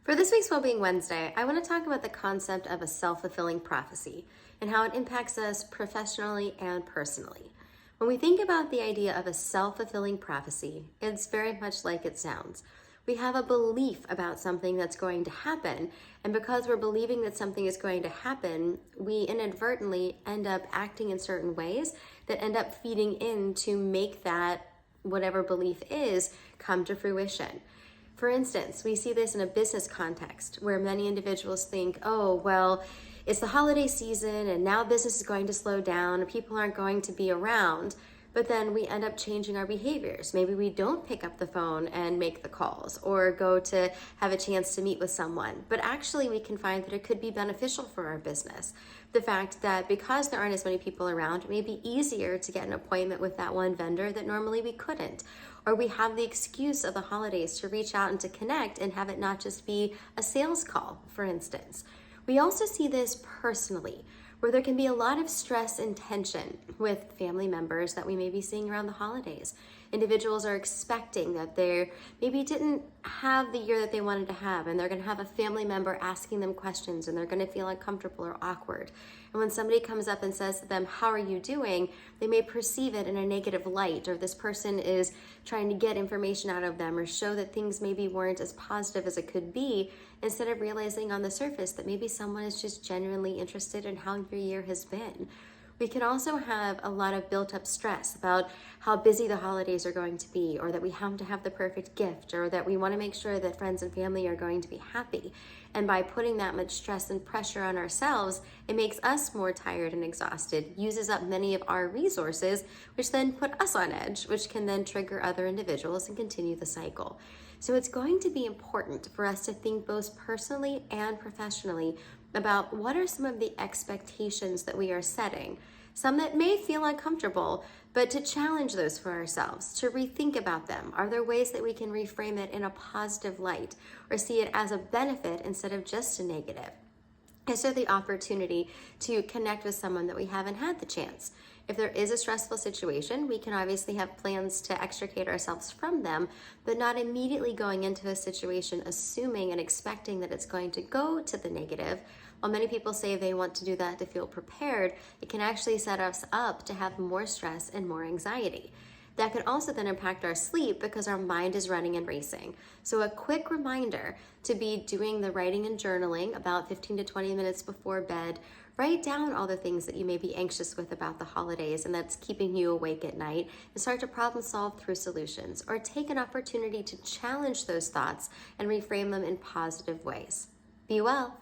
For this week's Wellbeing Wednesday, I want to talk about the concept of a self-fulfilling prophecy and how it impacts us professionally and personally. When we think about the idea of a self-fulfilling prophecy, it's very much like it sounds. We have a belief about something that's going to happen, and because we're believing that something is going to happen, we inadvertently end up acting in certain ways that end up feeding in to make that whatever belief is come to fruition. For instance, we see this in a business context where many individuals think, oh, well, it's the holiday season and now business is going to slow down and people aren't going to be around. But then we end up changing our behaviors. Maybe we don't pick up the phone and make the calls or go to have a chance to meet with someone. But actually, we can find that it could be beneficial for our business. The fact that because there aren't as many people around, it may be easier to get an appointment with that one vendor that normally we couldn't. Or we have the excuse of the holidays to reach out and to connect and have it not just be a sales call, for instance. We also see this personally, where there can be a lot of stress and tension with family members that we may be seeing around the holidays. Individuals are expecting that they maybe didn't have the year that they wanted to have, and they're going to have a family member asking them questions, and they're going to feel uncomfortable or awkward. And when somebody comes up and says to them, "How are you doing?" they may perceive it in a negative light, or this person is trying to get information out of them or show that things maybe weren't as positive as it could be, instead of realizing on the surface that maybe someone is just genuinely interested in how your year has been. We can also have a lot of built up stress about how busy the holidays are going to be, or that we have to have the perfect gift, or that we want to make sure that friends and family are going to be happy. And by putting that much stress and pressure on ourselves, it makes us more tired and exhausted, uses up many of our resources, which then put us on edge, which can then trigger other individuals and continue the cycle. So it's going to be important for us to think both personally and professionally about what are some of the expectations that we are setting, some that may feel uncomfortable, but to challenge those for ourselves, to rethink about them. Are there ways that we can reframe it in a positive light or see it as a benefit instead of just a negative? Is there the opportunity to connect with someone that we haven't had the chance? If there is a stressful situation, we can obviously have plans to extricate ourselves from them, but not immediately going into a situation assuming and expecting that it's going to go to the negative. While many people say they want to do that to feel prepared, it can actually set us up to have more stress and more anxiety. That can also then impact our sleep because our mind is running and racing. So a quick reminder to be doing the writing and journaling about 15 to 20 minutes before bed. Write down all the things that you may be anxious with about the holidays and that's keeping you awake at night, and start to problem solve through solutions, or take an opportunity to challenge those thoughts and reframe them in positive ways. Be well.